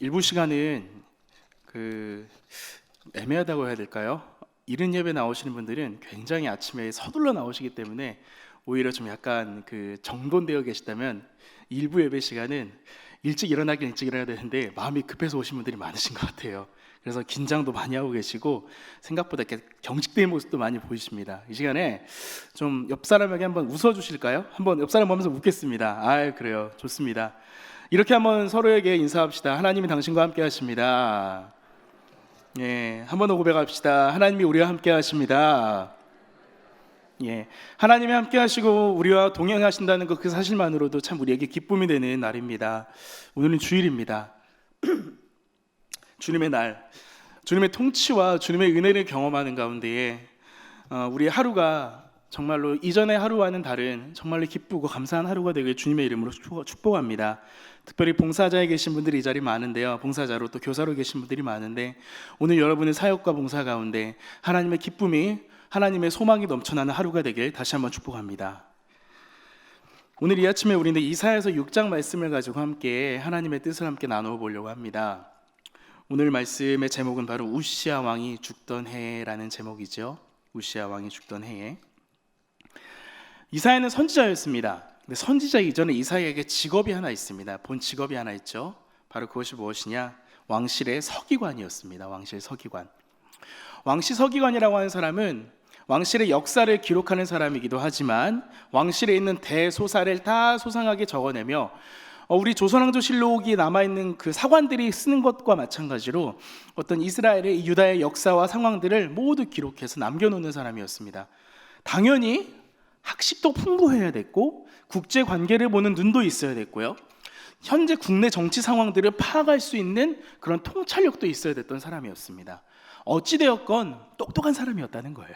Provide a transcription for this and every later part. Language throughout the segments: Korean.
일부 시간은 애매하다고 해야 될까요? 이른 예배 나오시는 분들은 굉장히 아침에 서둘러 나오시기 때문에 오히려 좀 약간 정돈되어 계시다면, 일부 예배 시간은 일찍 일어나긴 일찍 일어나야 되는데 마음이 급해서 오신 분들이 많으신 것 같아요. 그래서 긴장도 많이 하고 계시고 생각보다 이렇게 경직된 모습도 많이 보이십니다. 이 시간에 좀 옆 사람에게 한번 웃어 주실까요? 한번 옆 사람 보면서 웃겠습니다. 그래요, 좋습니다. 이렇게 한번 서로에게 인사합시다. 하나님이 당신과 함께 하십니다. 한 번 더 고백합시다. 하나님이 우리와 함께 하십니다. 하나님이 함께 하시고 우리와 동행하신다는 그 사실만으로도 참 우리에게 기쁨이 되는 날입니다. 오늘은 주일입니다. 주님의 날, 주님의 통치와 주님의 은혜를 경험하는 가운데에 우리의 하루가 정말로 이전의 하루와는 다른 정말로 기쁘고 감사한 하루가 되길 주님의 이름으로 축복합니다. 특별히 봉사자에 계신 분들이 이 자리에 많은데요, 봉사자로 또 교사로 계신 분들이 많은데, 오늘 여러분의 사역과 봉사 가운데 하나님의 기쁨이, 하나님의 소망이 넘쳐나는 하루가 되길 다시 한번 축복합니다. 오늘 이 아침에 우리는 이사야서 6장 말씀을 가지고 함께 하나님의 뜻을 함께 나누어 보려고 합니다. 오늘 말씀의 제목은 바로 우시야 왕이 죽던 해라는 제목이죠. 우시야 왕이 죽던 해에 이사야는 선지자였습니다. 근데 선지자 이전에 이사야에게 직업이 하나 있습니다. 본 직업이 하나 있죠. 바로 그것이 무엇이냐? 왕실의 서기관이었습니다. 왕실 서기관. 왕실 서기관이라고 하는 사람은 왕실의 역사를 기록하는 사람이기도 하지만 왕실에 있는 대소사를 다 소상하게 적어내며 우리 조선왕조실록이 남아있는 그 사관들이 쓰는 것과 마찬가지로 어떤 이스라엘의 유다의 역사와 상황들을 모두 기록해서 남겨놓는 사람이었습니다. 당연히 학식도 풍부해야 됐고 국제관계를 보는 눈도 있어야 됐고요, 현재 국내 정치 상황들을 파악할 수 있는 그런 통찰력도 있어야 됐던 사람이었습니다. 어찌되었건 똑똑한 사람이었다는 거예요.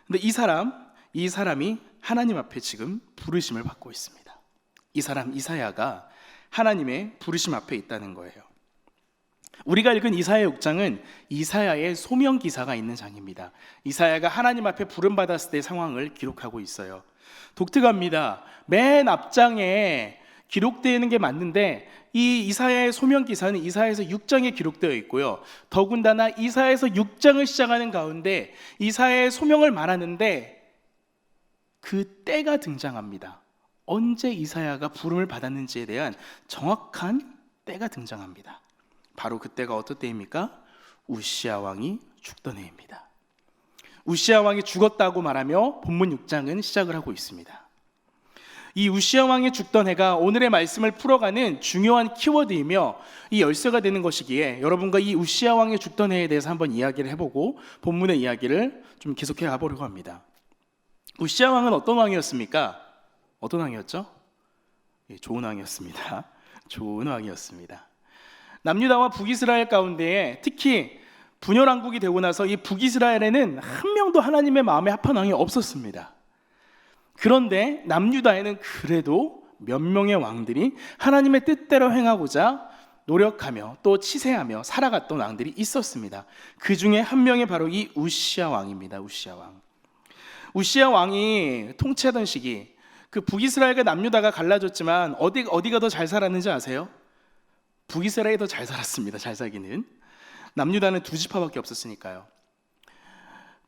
근데 이 사람이 하나님 앞에 지금 부르심을 받고 있습니다. 이 사람 이사야가 하나님의 부르심 앞에 있다는 거예요. 우리가 읽은 이사야 6장은 이사야의 소명 기사가 있는 장입니다. 이사야가 하나님 앞에 부름받았을 때의 상황을 기록하고 있어요. 독특합니다. 맨 앞장에 기록되는 게 맞는데 이 이사야의 소명 기사는 이사야에서 6장에 기록되어 있고요, 더군다나 이사야에서 6장을 시작하는 가운데 이사야의 소명을 말하는데 그 때가 등장합니다. 언제 이사야가 부름을 받았는지에 대한 정확한 때가 등장합니다. 바로 그때가 어떤 때입니까? 우시야 왕이 죽던 해입니다. 우시야 왕이 죽었다고 말하며 본문 6장은 시작을 하고 있습니다. 이 우시야 왕이 죽던 해가 오늘의 말씀을 풀어가는 중요한 키워드이며 이 열쇠가 되는 것이기에 여러분과 이 우시야 왕이 죽던 해에 대해서 한번 이야기를 해보고 본문의 이야기를 좀 계속해 가보려고 합니다. 우시야 왕은 어떤 왕이었습니까? 어떤 왕이었죠? 좋은 왕이었습니다. 좋은 왕이었습니다. 남유다와 북이스라엘 가운데에 특히 분열왕국이 되고 나서 이 북이스라엘에는 한 명도 하나님의 마음에 합한 왕이 없었습니다. 그런데 남유다에는 그래도 몇 명의 왕들이 하나님의 뜻대로 행하고자 노력하며 또 치세하며 살아갔던 왕들이 있었습니다. 그 중에 한 명이 바로 이 우시야 왕입니다. 우시야 왕. 우시야 왕이 통치하던 시기, 그 북이스라엘과 남유다가 갈라졌지만 어디가 더 잘 살았는지 아세요? 북이스라엘이 더 잘 살았습니다. 잘 살기는. 남유다는 두 지파밖에 없었으니까요.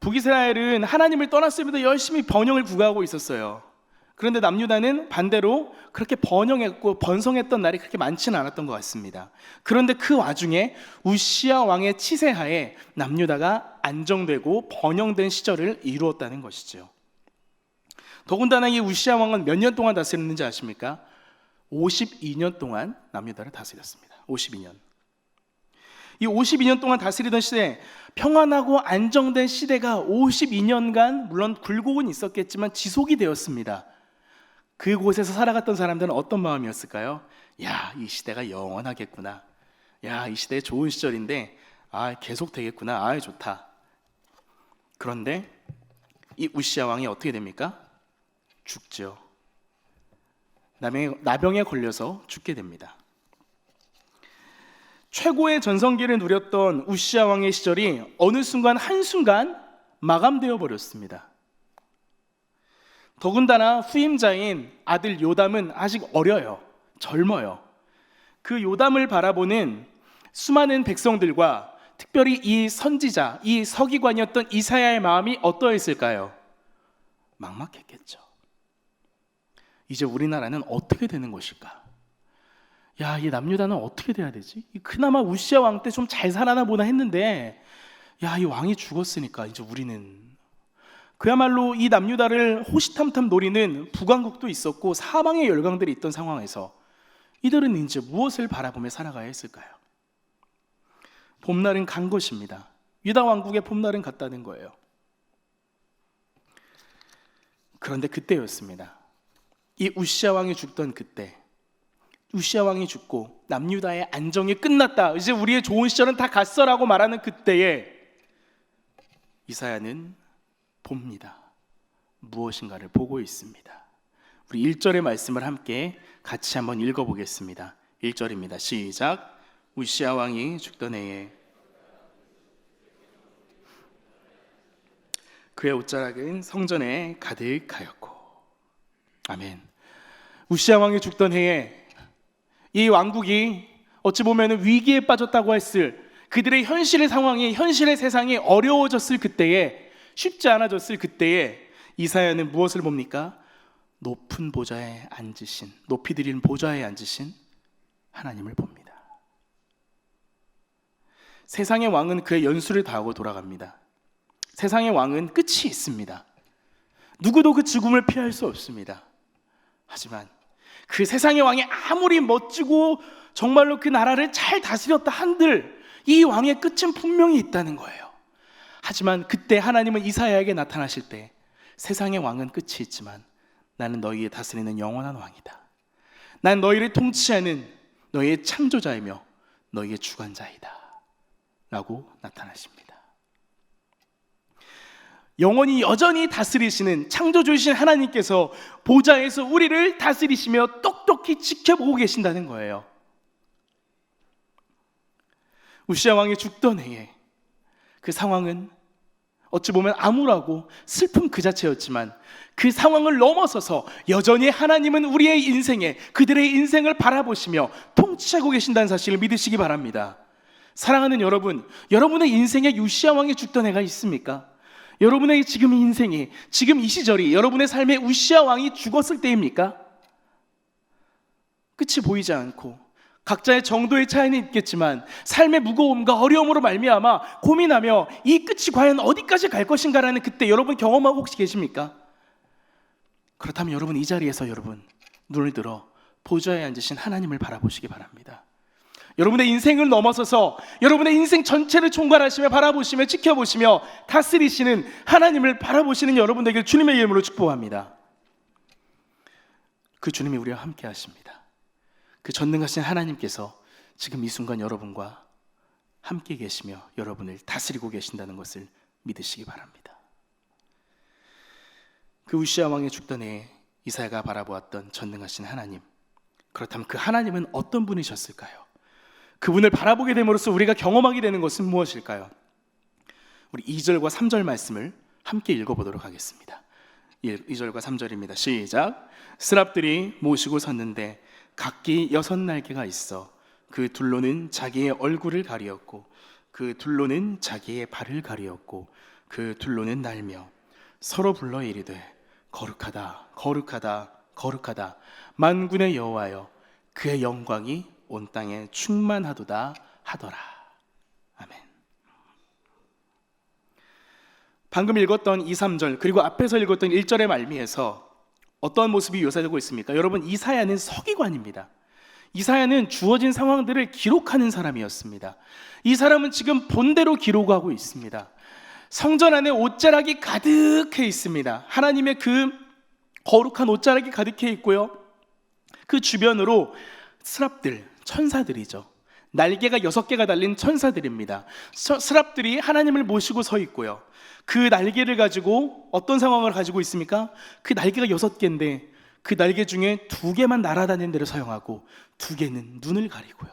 북이스라엘은 하나님을 떠났음에도 열심히 번영을 구가하고 있었어요. 그런데 남유다는 반대로 그렇게 번영했고 번성했던 날이 그렇게 많지는 않았던 것 같습니다. 그런데 그 와중에 우시야 왕의 치세하에 남유다가 안정되고 번영된 시절을 이루었다는 것이죠. 더군다나 이 우시야 왕은 몇 년 동안 다스렸는지 아십니까? 52년 동안 남유다를 다스렸습니다. 52년. 이 52년 동안 다스리던 시대, 평안하고 안정된 시대가 52년간 물론 굴곡은 있었겠지만 지속이 되었습니다. 그곳에서 살아갔던 사람들은 어떤 마음이었을까요? 야, 이 시대가 영원하겠구나. 야, 이 시대 좋은 시절인데 계속 되겠구나. 좋다. 그런데 이 우시야 왕이 어떻게 됩니까? 죽죠. 나병에 걸려서 죽게 됩니다. 최고의 전성기를 누렸던 우시야 왕의 시절이 어느 순간 한순간 마감되어 버렸습니다. 더군다나 후임자인 아들 요담은 아직 어려요. 젊어요. 그 요담을 바라보는 수많은 백성들과 특별히 이 선지자, 이 서기관이었던 이사야의 마음이 어떠했을까요? 막막했겠죠. 이제 우리나라는 어떻게 되는 것일까? 야, 이 남유다는 어떻게 돼야 되지? 그나마 우시아 왕 때 좀 잘 살아나 보나 했는데, 야, 이 왕이 죽었으니까 이제 우리는, 그야말로 이 남유다를 호시탐탐 노리는 북왕국도 있었고 사방의 열강들이 있던 상황에서 이들은 이제 무엇을 바라보며 살아가야 했을까요? 봄날은 간 것입니다. 유다 왕국의 봄날은 갔다는 거예요. 그런데 그때였습니다. 이 우시아 왕이 죽던 그때, 우시아 왕이 죽고 남유다의 안정이 끝났다, 이제 우리의 좋은 시절은 다 갔어라고 말하는 그때에 이사야는 봅니다. 무엇인가를 보고 있습니다. 우리 1절의 말씀을 함께 같이 한번 읽어보겠습니다. 1절입니다. 시작. 우시아 왕이 죽던 해에 그의 옷자락은 성전에 가득하였고. 아멘. 우시아 왕이 죽던 해에 이 왕국이 어찌 보면 위기에 빠졌다고 했을, 그들의 현실의 상황이, 현실의 세상이 어려워졌을 그때에, 쉽지 않아졌을 그때에 이사야는 무엇을 봅니까? 높은 보좌에 앉으신, 높이 드린 보좌에 앉으신 하나님을 봅니다. 세상의 왕은 그의 연수를 다하고 돌아갑니다. 세상의 왕은 끝이 있습니다. 누구도 그 죽음을 피할 수 없습니다. 하지만 그 세상의 왕이 아무리 멋지고 정말로 그 나라를 잘 다스렸다 한들 이 왕의 끝은 분명히 있다는 거예요. 하지만 그때 하나님은 이사야에게 나타나실 때, 세상의 왕은 끝이 있지만 나는 너희의 다스리는 영원한 왕이다. 난 너희를 통치하는 너희의 창조자이며 너희의 주관자이다 라고 나타나십니다. 영원히 여전히 다스리시는 창조주이신 하나님께서 보좌에서 우리를 다스리시며 똑똑히 지켜보고 계신다는 거예요. 우시아 왕이 죽던 해에 그 상황은 어찌 보면 암울하고 슬픔 그 자체였지만 그 상황을 넘어서서 여전히 하나님은 우리의 인생에, 그들의 인생을 바라보시며 통치하고 계신다는 사실을 믿으시기 바랍니다. 사랑하는 여러분, 여러분의 인생에 우시아 왕이 죽던 해가 있습니까? 여러분의 지금 인생이, 지금 이 시절이 여러분의 삶에 우시아 왕이 죽었을 때입니까? 끝이 보이지 않고 각자의 정도의 차이는 있겠지만 삶의 무거움과 어려움으로 말미암아 고민하며 이 끝이 과연 어디까지 갈 것인가라는 그때 여러분 경험하고 혹시 계십니까? 그렇다면 여러분 이 자리에서 여러분 눈을 들어 보좌에 앉으신 하나님을 바라보시기 바랍니다. 여러분의 인생을 넘어서서 여러분의 인생 전체를 총괄하시며 바라보시며 지켜보시며 다스리시는 하나님을 바라보시는 여러분 되길 주님의 이름으로 축복합니다. 그 주님이 우리와 함께 하십니다. 그 전능하신 하나님께서 지금 이 순간 여러분과 함께 계시며 여러분을 다스리고 계신다는 것을 믿으시기 바랍니다. 그 우시아 왕이 죽던 해에 이사야가 바라보았던 전능하신 하나님, 그렇다면 그 하나님은 어떤 분이셨을까요? 그분을 바라보게 됨으로써 우리가 경험하게 되는 것은 무엇일까요? 우리 2절과 3절 말씀을 함께 읽어보도록 하겠습니다. 2절과 3절입니다. 시작. 스랍들이 모시고 섰는데 각기 6날개가 있어 그 둘로는 자기의 얼굴을 가리었고 그 둘로는 자기의 발을 가리었고 그 둘로는 날며 서로 불러 이르되 거룩하다 거룩하다 거룩하다 만군의 여호와여 그의 영광이 온 땅에 충만하도다 하더라. 아멘. 방금 읽었던 2, 3절 그리고 앞에서 읽었던 1절의 말미에서 어떤 모습이 묘사되고 있습니까? 여러분, 이사야는 서기관입니다. 이사야는 주어진 상황들을 기록하는 사람이었습니다. 이 사람은 지금 본대로 기록하고 있습니다. 성전 안에 옷자락이 가득해 있습니다. 하나님의 그 거룩한 옷자락이 가득해 있고요, 그 주변으로 스랍들, 천사들이죠. 날개가 6개가 달린 천사들입니다. 스랍들이 하나님을 모시고 서 있고요, 그 날개를 가지고 어떤 상황을 가지고 있습니까? 그 날개가 6개인데 그 날개 중에 2개만 날아다니는 데를 사용하고 2개는 눈을 가리고요,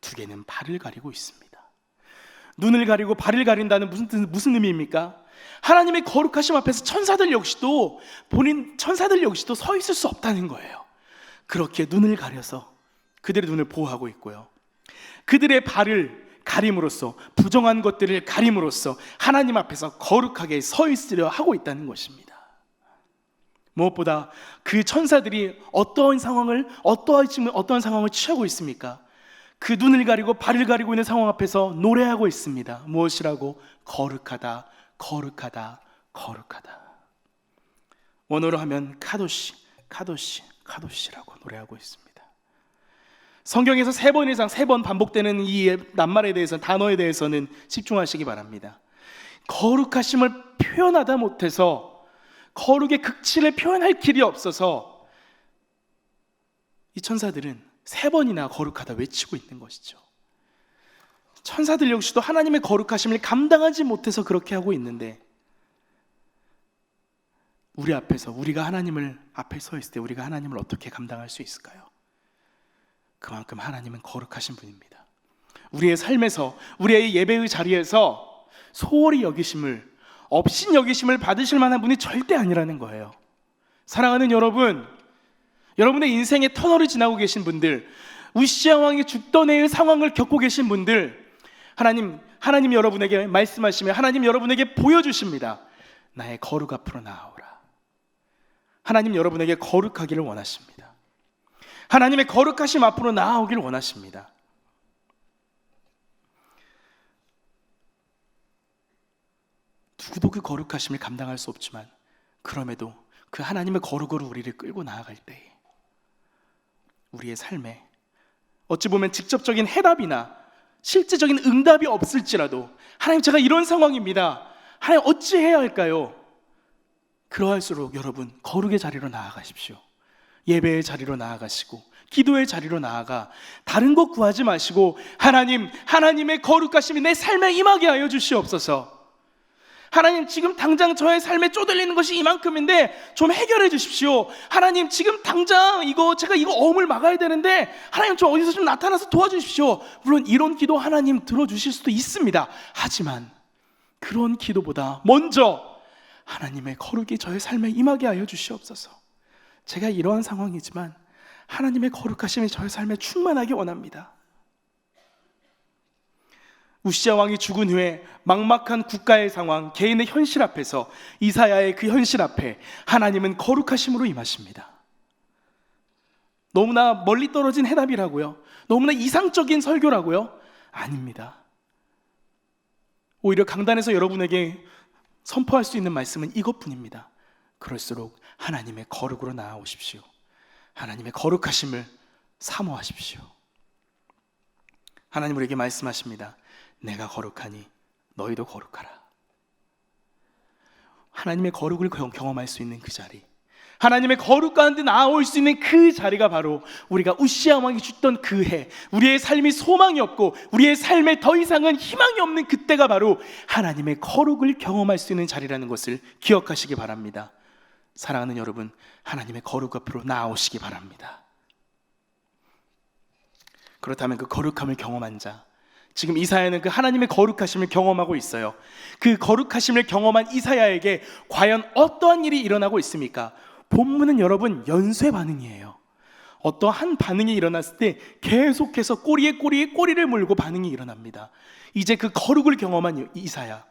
2개는 발을 가리고 있습니다. 눈을 가리고 발을 가린다는 무슨 의미입니까? 하나님의 거룩하심 앞에서 천사들 역시도 서 있을 수 없다는 거예요. 그렇게 눈을 가려서 그들의 눈을 보호하고 있고요, 그들의 발을 가림으로써, 부정한 것들을 가림으로써 하나님 앞에서 거룩하게 서 있으려 하고 있다는 것입니다. 무엇보다 그 천사들이 어떠한 상황을 취하고 있습니까? 그 눈을 가리고 발을 가리고 있는 상황 앞에서 노래하고 있습니다. 무엇이라고? 거룩하다, 거룩하다, 거룩하다. 원어로 하면 카도시, 카도시, 카도시라고 노래하고 있습니다. 성경에서 3번 이상 3번 반복되는 이 낱말에 대해서, 단어에 대해서는 집중하시기 바랍니다. 거룩하심을 표현하다 못해서, 거룩의 극치를 표현할 길이 없어서 이 천사들은 3번이나 거룩하다 외치고 있는 것이죠. 천사들 역시도 하나님의 거룩하심을 감당하지 못해서 그렇게 하고 있는데, 우리 앞에서, 우리가 하나님을 앞에 서 있을 때 우리가 하나님을 어떻게 감당할 수 있을까요? 그만큼 하나님은 거룩하신 분입니다. 우리의 삶에서, 우리의 예배의 자리에서 소홀히 여기심을, 업신 여기심을 받으실 만한 분이 절대 아니라는 거예요. 사랑하는 여러분, 여러분의 인생의 터널을 지나고 계신 분들, 우시아 왕이 죽던 해의 상황을 겪고 계신 분들, 하나님 여러분에게 말씀하시며 하나님 여러분에게 보여주십니다. 나의 거룩 앞으로 나아오라. 하나님 여러분에게 거룩하기를 원하십니다. 하나님의 거룩하심 앞으로 나아오기를 원하십니다. 누구도 그 거룩하심을 감당할 수 없지만, 그럼에도 그 하나님의 거룩으로 우리를 끌고 나아갈 때에 우리의 삶에 어찌 보면 직접적인 해답이나 실제적인 응답이 없을지라도, 하나님 제가 이런 상황입니다, 하나님 어찌해야 할까요? 그러할수록 여러분 거룩의 자리로 나아가십시오. 예배의 자리로 나아가시고 기도의 자리로 나아가 다른 것 구하지 마시고, 하나님의 거룩하심이 내 삶에 임하게 하여 주시옵소서. 하나님, 지금 당장 저의 삶에 쪼들리는 것이 이만큼인데 좀 해결해 주십시오. 하나님, 지금 당장 제가 이거 어음을 막아야 되는데 하나님 저 어디서 좀 나타나서 도와주십시오. 물론 이런 기도 하나님 들어주실 수도 있습니다. 하지만 그런 기도보다 먼저 하나님의 거룩이 저의 삶에 임하게 하여 주시옵소서. 제가 이러한 상황이지만 하나님의 거룩하심이 저의 삶에 충만하게 원합니다. 우시아 왕이 죽은 후에 막막한 국가의 상황, 개인의 현실 앞에서, 이사야의 그 현실 앞에 하나님은 거룩하심으로 임하십니다. 너무나 멀리 떨어진 해답이라고요? 너무나 이상적인 설교라고요? 아닙니다. 오히려 강단에서 여러분에게 선포할 수 있는 말씀은 이것뿐입니다. 그럴수록 하나님의 거룩으로 나아오십시오. 하나님의 거룩하심을 사모하십시오. 하나님 우리에게 말씀하십니다. 내가 거룩하니 너희도 거룩하라. 하나님의 거룩을 경험할 수 있는 그 자리, 하나님의 거룩 가운데 나아올 수 있는 그 자리가 바로 우리가 우시아 왕이 죽던 그 해, 우리의 삶이 소망이 없고 우리의 삶에 더 이상은 희망이 없는 그때가 바로 하나님의 거룩을 경험할 수 있는 자리라는 것을 기억하시기 바랍니다. 사랑하는 여러분, 하나님의 거룩 앞으로 나아오시기 바랍니다. 그렇다면 그 거룩함을 경험한 자, 지금 이사야는 그 하나님의 거룩하심을 경험하고 있어요. 그 거룩하심을 경험한 이사야에게 과연 어떠한 일이 일어나고 있습니까? 본문은 여러분 연쇄 반응이에요. 어떠한 반응이 일어났을 때 계속해서 꼬리에 꼬리를 물고 반응이 일어납니다. 이제 그 거룩을 경험한 이사야,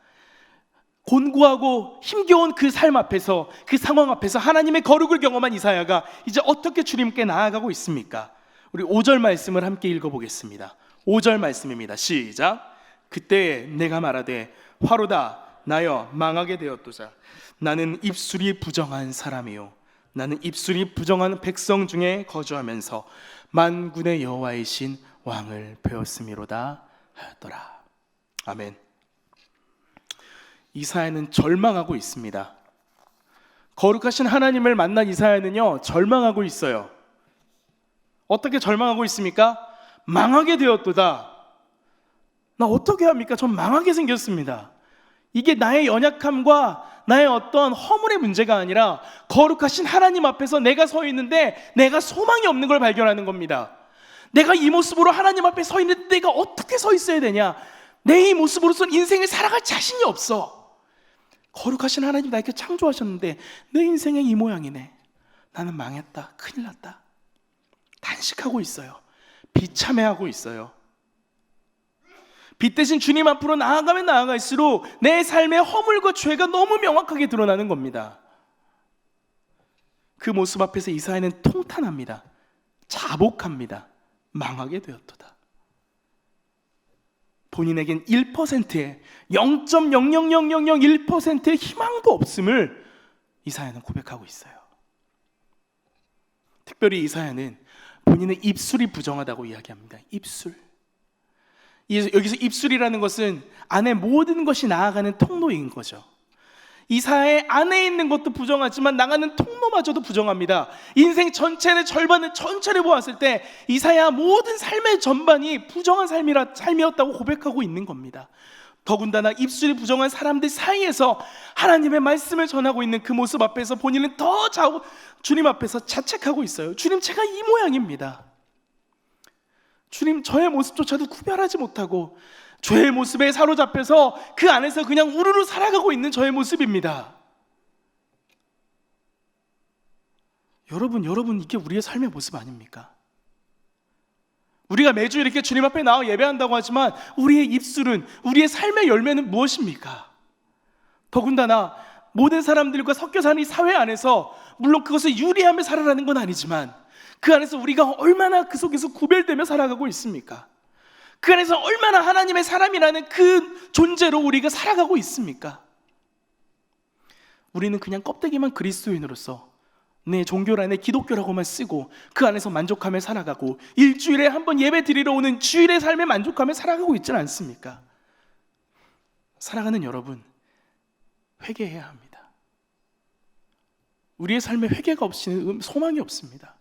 곤고하고 힘겨운 그 삶 앞에서, 그 상황 앞에서 하나님의 거룩을 경험한 이사야가 이제 어떻게 주님께 나아가고 있습니까? 우리 5절 말씀을 함께 읽어보겠습니다. 5절 말씀입니다. 시작. 그때 내가 말하되 화로다 나여 망하게 되었도다. 나는 입술이 부정한 사람이요, 나는 입술이 부정한 백성 중에 거주하면서 만군의 여호와이신 왕을 배웠음이로다 하였더라. 아멘. 이사야는 절망하고 있습니다. 거룩하신 하나님을 만난 이사야는요 절망하고 있어요. 어떻게 절망하고 있습니까? 망하게 되었도다. 나 어떻게 합니까? 전 망하게 생겼습니다. 이게 나의 연약함과 나의 어떤 허물의 문제가 아니라 거룩하신 하나님 앞에서 내가 서 있는데 내가 소망이 없는 걸 발견하는 겁니다. 내가 이 모습으로 하나님 앞에 서 있는데 내가 어떻게 서 있어야 되냐? 내 이 모습으로서는 인생을 살아갈 자신이 없어. 거룩하신 하나님 나에게 창조하셨는데 내 인생이 이 모양이네. 나는 망했다. 큰일 났다. 단식하고 있어요. 비참해하고 있어요. 빛 대신 주님 앞으로 나아가면 나아갈수록 내 삶의 허물과 죄가 너무 명확하게 드러나는 겁니다. 그 모습 앞에서 이사야는 통탄합니다. 자복합니다. 망하게 되었도다. 본인에겐 1%의 0.00001%의 희망도 없음을 이사야는 고백하고 있어요. 특별히 이사야는 본인의 입술이 부정하다고 이야기합니다. 입술. 여기서 입술이라는 것은 안에 모든 것이 나아가는 통로인 거죠. 이사야의 안에 있는 것도 부정하지만 나가는 통로마저도 부정합니다. 인생 전체의 절반을 전체를 보았을 때 이사야 모든 삶의 전반이 부정한 삶이었다고 고백하고 있는 겁니다. 더군다나 입술이 부정한 사람들 사이에서 하나님의 말씀을 전하고 있는 그 모습 앞에서 본인은 더 주님 앞에서 자책하고 있어요. 주님, 제가 이 모양입니다. 주님, 저의 모습조차도 구별하지 못하고 죄의 모습에 사로잡혀서 그 안에서 그냥 우르르 살아가고 있는 저의 모습입니다. 여러분 이게 우리의 삶의 모습 아닙니까? 우리가 매주 이렇게 주님 앞에 나와 예배한다고 하지만 우리의 입술은, 우리의 삶의 열매는 무엇입니까? 더군다나 모든 사람들과 섞여 사는 이 사회 안에서 물론 그것을 유리하며 살아가는 건 아니지만 그 안에서 우리가 얼마나 그 속에서 구별되며 살아가고 있습니까? 그 안에서 얼마나 하나님의 사람이라는 그 존재로 우리가 살아가고 있습니까? 우리는 그냥 껍데기만 그리스도인으로서 내 종교라 내 기독교라고만 쓰고 그 안에서 만족하며 살아가고 일주일에 한 번 예배 드리러 오는 주일의 삶에 만족하며 살아가고 있지는 않습니까? 사랑하는 여러분, 회개해야 합니다. 우리의 삶에 회개가 없이는 소망이 없습니다.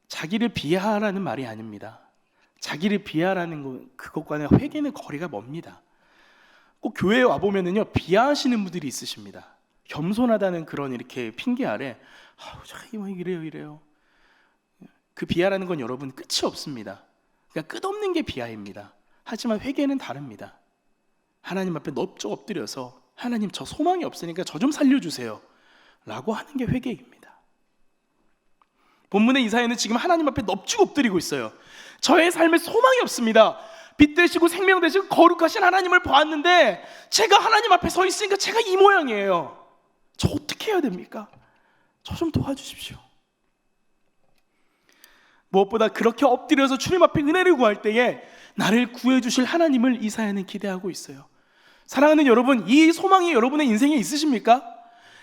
자기를 비하하라는 말이 아닙니다. 자기를 비하라는 그것과는 회개는 거리가 멉니다. 꼭 교회에 와보면은요, 비하하시는 분들이 있으십니다. 겸손하다는 그런 이렇게 핑계 아래 이래요. 그 비하라는 건 여러분 끝이 없습니다. 그러니까 끝없는 게 비하입니다. 하지만 회개는 다릅니다. 하나님 앞에 넙죽 엎드려서 하나님, 저 소망이 없으니까 저 좀 살려주세요 라고 하는 게 회개입니다. 본문의 이사야는 지금 하나님 앞에 넙죽 엎드리고 있어요. 저의 삶에 소망이 없습니다. 빛 되시고 생명 되시고 거룩하신 하나님을 보았는데 제가 하나님 앞에 서 있으니까 제가 이 모양이에요. 저 어떻게 해야 됩니까? 저 좀 도와주십시오. 무엇보다 그렇게 엎드려서 주님 앞에 은혜를 구할 때에 나를 구해주실 하나님을 이사야는 기대하고 있어요. 사랑하는 여러분, 이 소망이 여러분의 인생에 있으십니까?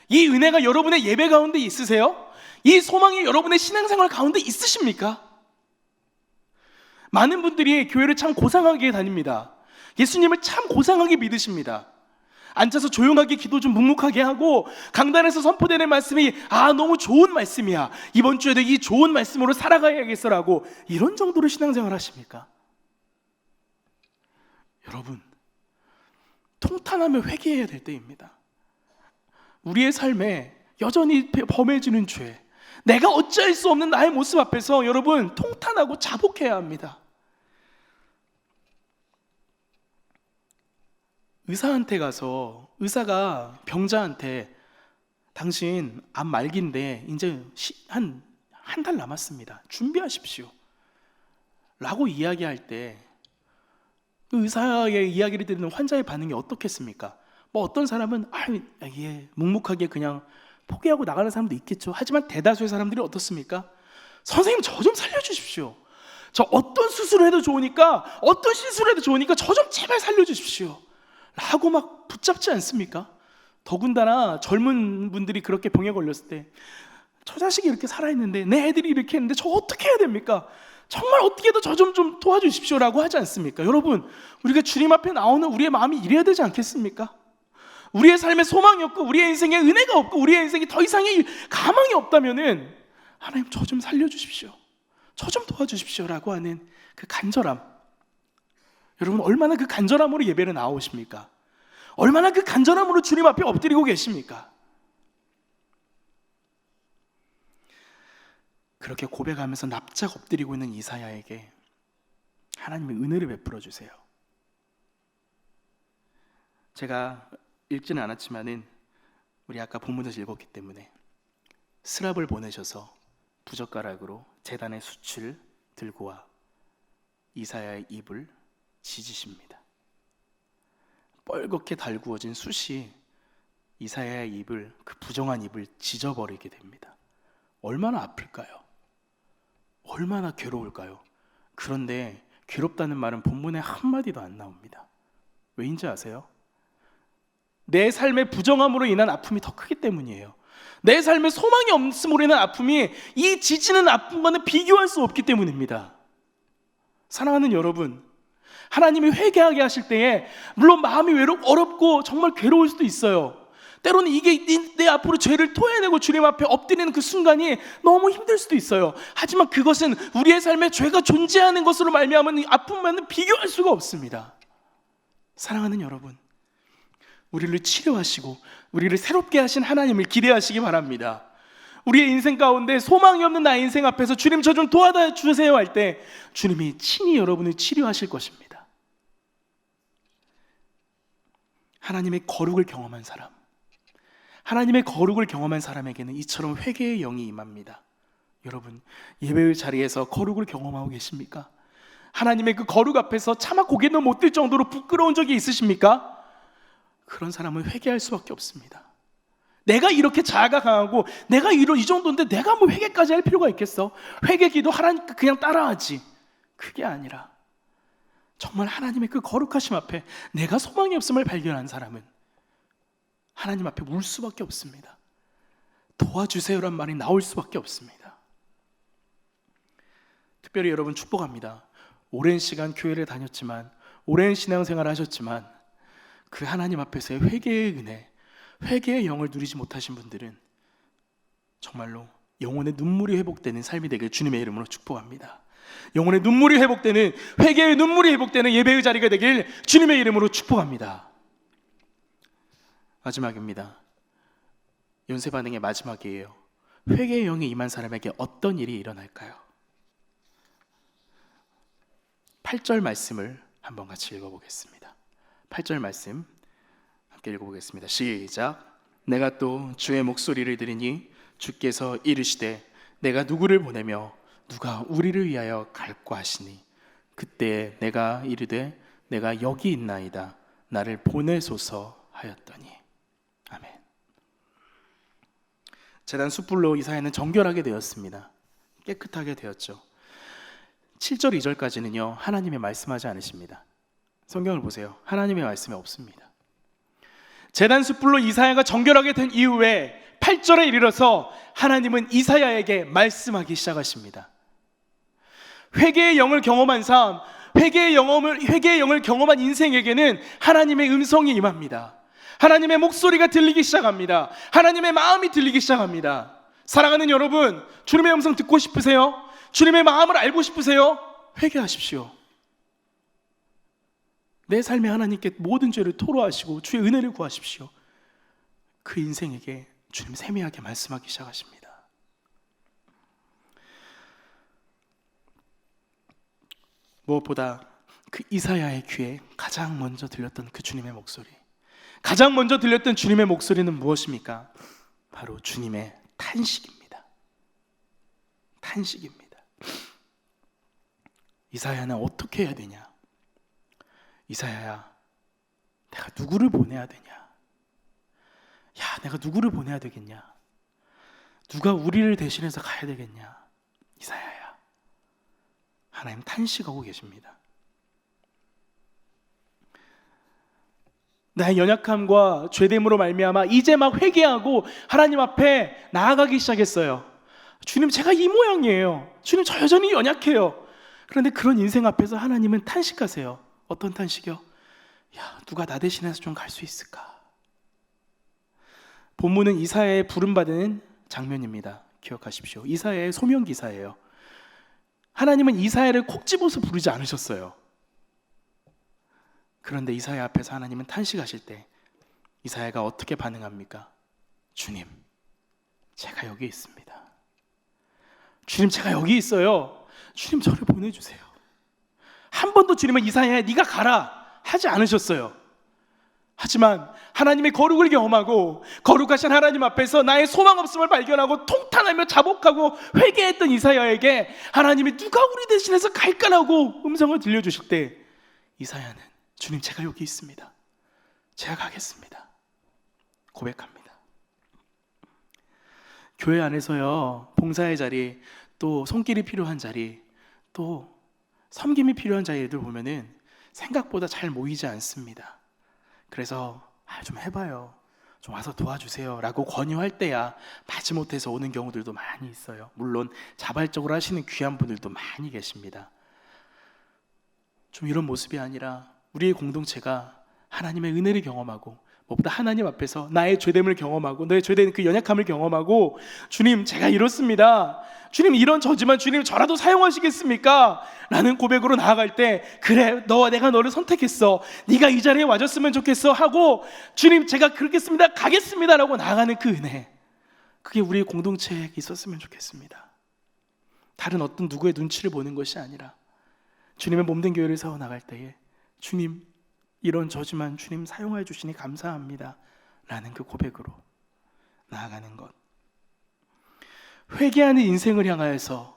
이 은혜가 여러분의 예배 가운데 있으세요? 이 소망이 여러분의 신앙생활 가운데 있으십니까? 많은 분들이 교회를 참 고상하게 다닙니다. 예수님을 참 고상하게 믿으십니다. 앉아서 조용하게 기도 좀 묵묵하게 하고 강단에서 선포되는 말씀이 너무 좋은 말씀이야, 이번 주에도 이 좋은 말씀으로 살아가야겠어라고 이런 정도로 신앙생활 하십니까? 여러분, 통탄하며 회개해야 될 때입니다. 우리의 삶에 여전히 범해지는 죄, 내가 어찌할 수 없는 나의 모습 앞에서 여러분 통탄하고 자복해야 합니다. 의사한테 가서 의사가 병자한테 당신 암 말기인데 이제 한 달 남았습니다, 준비하십시오 라고 이야기할 때 그 의사의 이야기를 듣는 환자의 반응이 어떻겠습니까? 어떤 사람은 묵묵하게 그냥 포기하고 나가는 사람도 있겠죠. 하지만 대다수의 사람들이 어떻습니까? 선생님, 저 좀 살려주십시오. 저 어떤 수술을 해도 좋으니까, 어떤 시술을 해도 좋으니까 저 좀 제발 살려주십시오 라고 막 붙잡지 않습니까? 더군다나 젊은 분들이 그렇게 병에 걸렸을 때 저 자식이 이렇게 살아있는데, 내 애들이 이렇게 했는데 저 어떻게 해야 됩니까? 정말 어떻게 해도 저 좀 도와주십시오 라고 하지 않습니까? 여러분, 우리가 주님 앞에 나오는 우리의 마음이 이래야 되지 않겠습니까? 우리의 삶에 소망이 없고 우리의 인생에 은혜가 없고 우리의 인생에 더 이상의 가망이 없다면은 하나님, 저 좀 살려주십시오, 저 좀 도와주십시오 라고 하는 그 간절함, 여러분 얼마나 그 간절함으로 예배를 나오십니까? 얼마나 그 간절함으로 주님 앞에 엎드리고 계십니까? 그렇게 고백하면서 납작 엎드리고 있는 이사야에게 하나님의 은혜를 베풀어 주세요. 제가 읽지는 않았지만은 우리 아까 본문에서 읽었기 때문에 스랍을 보내셔서 부젓가락으로 제단의 숯을 들고 와 이사야의 입을 지지십니다. 뻘겋게 달구어진 숯이 이사야의 입을, 그 부정한 입을 지져버리게 됩니다. 얼마나 아플까요? 얼마나 괴로울까요? 그런데 괴롭다는 말은 본문에 한마디도 안 나옵니다. 왜인지 아세요? 내 삶의 부정함으로 인한 아픔이 더 크기 때문이에요. 내 삶에 소망이 없음으로 인한 아픔이 이 지지는 아픔과는 비교할 수 없기 때문입니다. 사랑하는 여러분, 하나님이 회개하게 하실 때에 물론 마음이 어렵고 정말 괴로울 수도 있어요. 때로는 이게 내 앞으로 죄를 토해내고 주님 앞에 엎드리는 그 순간이 너무 힘들 수도 있어요. 하지만 그것은 우리의 삶에 죄가 존재하는 것으로 말미암은 아픔과는 비교할 수가 없습니다. 사랑하는 여러분, 우리를 치료하시고 우리를 새롭게 하신 하나님을 기대하시기 바랍니다. 우리의 인생 가운데 소망이 없는 나의 인생 앞에서 주님 저 좀 도와주세요 할 때 주님이 친히 여러분을 치료하실 것입니다. 하나님의 거룩을 경험한 사람, 하나님의 거룩을 경험한 사람에게는 이처럼 회개의 영이 임합니다. 여러분, 예배의 자리에서 거룩을 경험하고 계십니까? 하나님의 그 거룩 앞에서 차마 고개도 못 들 정도로 부끄러운 적이 있으십니까? 그런 사람은 회개할 수밖에 없습니다. 내가 이렇게 자아가 강하고 내가 이 정도인데 내가 뭐 회개까지 할 필요가 있겠어? 회개 기도 하라니까 그냥 따라하지. 그게 아니라 정말 하나님의 그 거룩하심 앞에 내가 소망이 없음을 발견한 사람은 하나님 앞에 울 수밖에 없습니다. 도와주세요란 말이 나올 수밖에 없습니다. 특별히 여러분 축복합니다. 오랜 시간 교회를 다녔지만, 오랜 신앙생활을 하셨지만 그 하나님 앞에서의 회개의 은혜, 회개의 영을 누리지 못하신 분들은 정말로 영혼의 눈물이 회복되는 삶이 되길 주님의 이름으로 축복합니다. 영혼의 눈물이 회복되는, 회개의 눈물이 회복되는 예배의 자리가 되길 주님의 이름으로 축복합니다. 마지막입니다. 연쇄 반응의 마지막이에요. 회개의 영이 임한 사람에게 어떤 일이 일어날까요? 8절 말씀을 한번 같이 읽어보겠습니다. 8절 말씀 함께 읽어보겠습니다. 시작. 내가 또 주의 목소리를 들으니 주께서 이르시되 내가 누구를 보내며 누가 우리를 위하여 갈까 하시니 그때 내가 이르되 내가 여기 있나이다 나를 보내소서 하였더니. 아멘. 제단 숯불로 이사야는 정결하게 되었습니다. 깨끗하게 되었죠. 7절 2절까지는요 하나님의 말씀하지 않으십니다. 성경을 보세요. 하나님의 말씀이 없습니다. 제단 숯불로 이사야가 정결하게 된 이후에 8절에 이르러서 하나님은 이사야에게 말씀하기 시작하십니다. 회개의 영을 경험한 삶, 회개의 영을 경험한 인생에게는 하나님의 음성이 임합니다. 하나님의 목소리가 들리기 시작합니다. 하나님의 마음이 들리기 시작합니다. 사랑하는 여러분, 주님의 음성 듣고 싶으세요? 주님의 마음을 알고 싶으세요? 회개하십시오. 내 삶에 하나님께 모든 죄를 토로하시고 주의 은혜를 구하십시오. 그 인생에게 주님 세미하게 말씀하기 시작하십니다. 무엇보다 그 이사야의 귀에 가장 먼저 들렸던 그 주님의 목소리, 가장 먼저 들렸던 주님의 목소리는 무엇입니까? 바로 주님의 탄식입니다. 탄식입니다. 이사야는 어떻게 해야 되냐? 이사야야, 내가 누구를 보내야 되냐? 야, 내가 누구를 보내야 되겠냐? 누가 우리를 대신해서 가야 되겠냐? 이사야야, 하나님 탄식하고 계십니다. 나의 연약함과 죄됨으로 말미암아 이제 막 회개하고 하나님 앞에 나아가기 시작했어요. 주님, 제가 이 모양이에요. 주님, 저 여전히 연약해요. 그런데 그런 인생 앞에서 하나님은 탄식하세요. 어떤 탄식이요? 야, 누가 나 대신해서 좀 갈 수 있을까? 본문은 이사야의 부름받은 장면입니다. 기억하십시오. 이사야의 소명기사예요. 하나님은 이사야를 콕 집어서 부르지 않으셨어요. 그런데 이사야 앞에서 하나님은 탄식하실 때 이사야가 어떻게 반응합니까? 주님, 제가 여기 있습니다. 주님, 제가 여기 있어요. 주님, 저를 보내주세요. 한 번도 주님은 이사야야, 네가 가라 하지 않으셨어요. 하지만 하나님의 거룩을 경험하고 거룩하신 하나님 앞에서 나의 소망 없음을 발견하고 통탄하며 자복하고 회개했던 이사야에게 하나님이 누가 우리 대신해서 갈까라고 음성을 들려주실 때 이사야는 주님, 제가 여기 있습니다, 제가 가겠습니다 고백합니다. 교회 안에서요, 봉사의 자리, 또 손길이 필요한 자리, 또 섬김이 필요한 자리들 보면은 생각보다 잘 모이지 않습니다. 그래서 좀 해봐요, 좀 와서 도와주세요 라고 권유할 때야 마지못해서 오는 경우들도 많이 있어요. 물론 자발적으로 하시는 귀한 분들도 많이 계십니다. 좀 이런 모습이 아니라 우리의 공동체가 하나님의 은혜를 경험하고 무엇보다 하나님 앞에서 나의 죄됨을 경험하고 너의 죄된 그 연약함을 경험하고 주님, 제가 이렇습니다, 주님 이런 저지만 주님 저라도 사용하시겠습니까? 라는 고백으로 나아갈 때, 그래, 내가 너를 선택했어, 네가 이 자리에 와줬으면 좋겠어 하고 주님, 제가 그렇겠습니다, 가겠습니다 라고 나아가는 그 은혜, 그게 우리의 공동체에 있었으면 좋겠습니다. 다른 어떤 누구의 눈치를 보는 것이 아니라 주님의 몸된 교회를 세워나갈 때에 주님, 이런 저지만 주님 사용해 주시니 감사합니다 라는 그 고백으로 나아가는 것. 회개하는 인생을 향하여서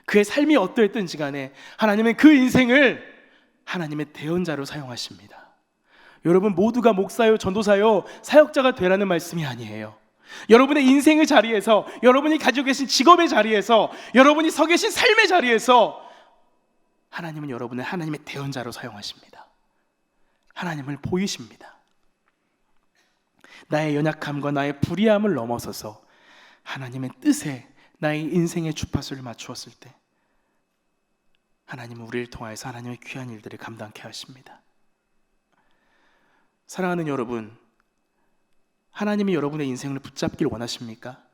그의 삶이 어떠했든지 간에 하나님은 그 인생을 하나님의 대언자로 사용하십니다. 여러분 모두가 목사요, 전도사요, 사역자가 되라는 말씀이 아니에요. 여러분의 인생의 자리에서, 여러분이 가지고 계신 직업의 자리에서, 여러분이 서 계신 삶의 자리에서 하나님은 여러분을 하나님의 대언자로 사용하십니다. 하나님을 보이십니다. 나의 연약함과 나의 불의함을 넘어서서 하나님의 뜻에 나의 인생의 주파수를 맞추었을 때 하나님은 우리를 통하여서 하나님의 귀한 일들을 감당케 하십니다. 사랑하는 여러분, 하나님이 여러분의 인생을 붙잡길 원하십니까?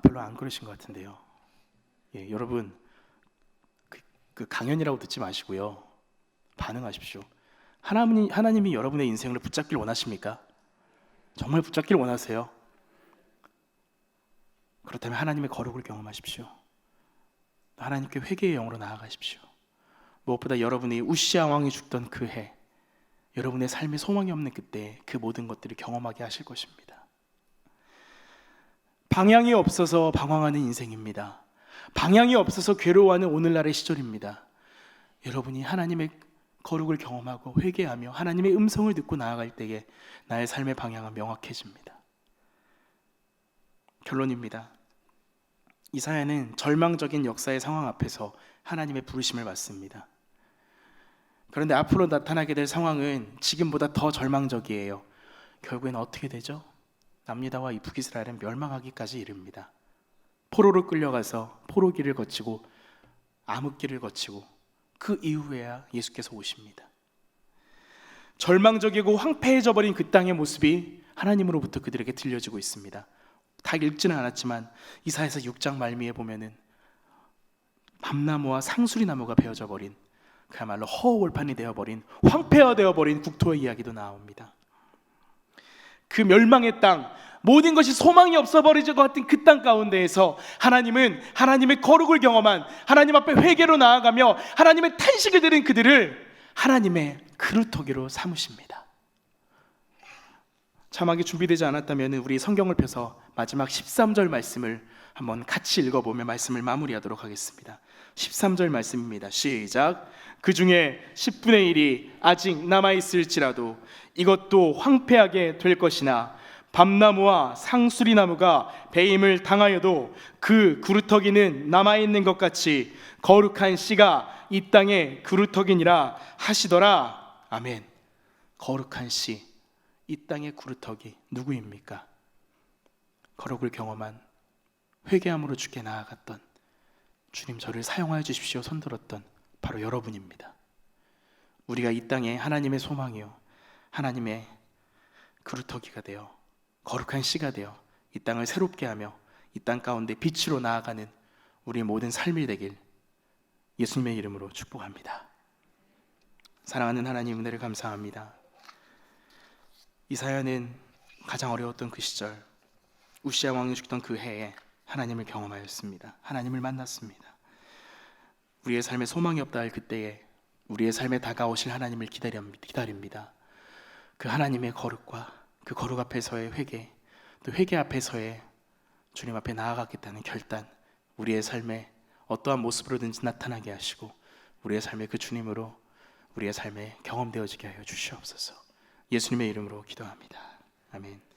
별로 안 그러신 것 같은데요. 여러분 그 강연이라고 듣지 마시고요, 반응하십시오. 하나님이 여러분의 인생을 붙잡길 원하십니까? 정말 붙잡길 원하세요? 그렇다면 하나님의 거룩을 경험하십시오. 하나님께 회개의 영으로 나아가십시오. 무엇보다 여러분이 우시아 왕이 죽던 그 해, 여러분의 삶에 소망이 없는 그때 그 모든 것들을 경험하게 하실 것입니다. 방향이 없어서 방황하는 인생입니다. 방향이 없어서 괴로워하는 오늘날의 시절입니다. 여러분이 하나님의 거룩을 경험하고 회개하며 하나님의 음성을 듣고 나아갈 때에 나의 삶의 방향은 명확해집니다. 결론입니다. 이사야는 절망적인 역사의 상황 앞에서 하나님의 부르심을 받습니다. 그런데 앞으로 나타나게 될 상황은 지금보다 더 절망적이에요. 결국엔 어떻게 되죠? 남유다와 이 북이스라엘은 멸망하기까지 이릅니다. 포로로 끌려가서 포로길을 거치고 암흑길을 거치고 그 이후에야 예수께서 오십니다. 절망적이고 황폐해져 버린 그 땅의 모습이 하나님으로부터 그들에게 들려지고 있습니다. 다 읽지는 않았지만 이사야서 6장 말미에 보면은 밤나무와 상수리나무가 베어져 버린, 그야말로 허허벌판이 되어버린, 황폐화되어 버린 국토의 이야기도 나옵니다. 그 멸망의 땅, 모든 것이 소망이 없어버리질 것 같은 그 땅 가운데에서 하나님은 하나님의 거룩을 경험한, 하나님 앞에 회개로 나아가며 하나님의 탄식을 들은 그들을 하나님의 그루터기로 삼으십니다. 자막이 준비되지 않았다면 우리 성경을 펴서 마지막 13절 말씀을 한번 같이 읽어보며 말씀을 마무리하도록 하겠습니다. 13절 말씀입니다. 시작. 그 중에 10분의 1이 아직 남아있을지라도 이것도 황폐하게 될 것이나 밤나무와 상수리나무가 배임을 당하여도 그 구루터기는 남아있는 것 같이 거룩한 씨가 이 땅의 구루터기니라 하시더라. 아멘. 거룩한 씨, 이 땅의 구루터기 누구입니까? 거룩을 경험한, 회개함으로 주께 나아갔던, 주님 저를 사용하여 주십시오 손들었던 바로 여러분입니다. 우리가 이 땅에 하나님의 소망이요, 하나님의 구루터기가 되어 거룩한 씨가 되어 이 땅을 새롭게 하며 이 땅 가운데 빛으로 나아가는 우리의 모든 삶이 되길 예수님의 이름으로 축복합니다. 사랑하는 하나님, 은혜를 감사합니다. 이사야는 가장 어려웠던 그 시절, 우시아 왕이 죽던 그 해에 하나님을 경험하였습니다. 하나님을 만났습니다. 우리의 삶에 소망이 없다 할 그때에 우리의 삶에 다가오실 하나님을 기다립니다. 그 하나님의 거룩과 그 거룩 앞에서의 회개, 또 회개 앞에서의 주님 앞에 나아가겠다는 결단, 우리의 삶에 어떠한 모습으로든지 나타나게 하시고 우리의 삶에 그 주님으로 우리의 삶에 경험되어지게 하여 주시옵소서. 예수님의 이름으로 기도합니다. 아멘.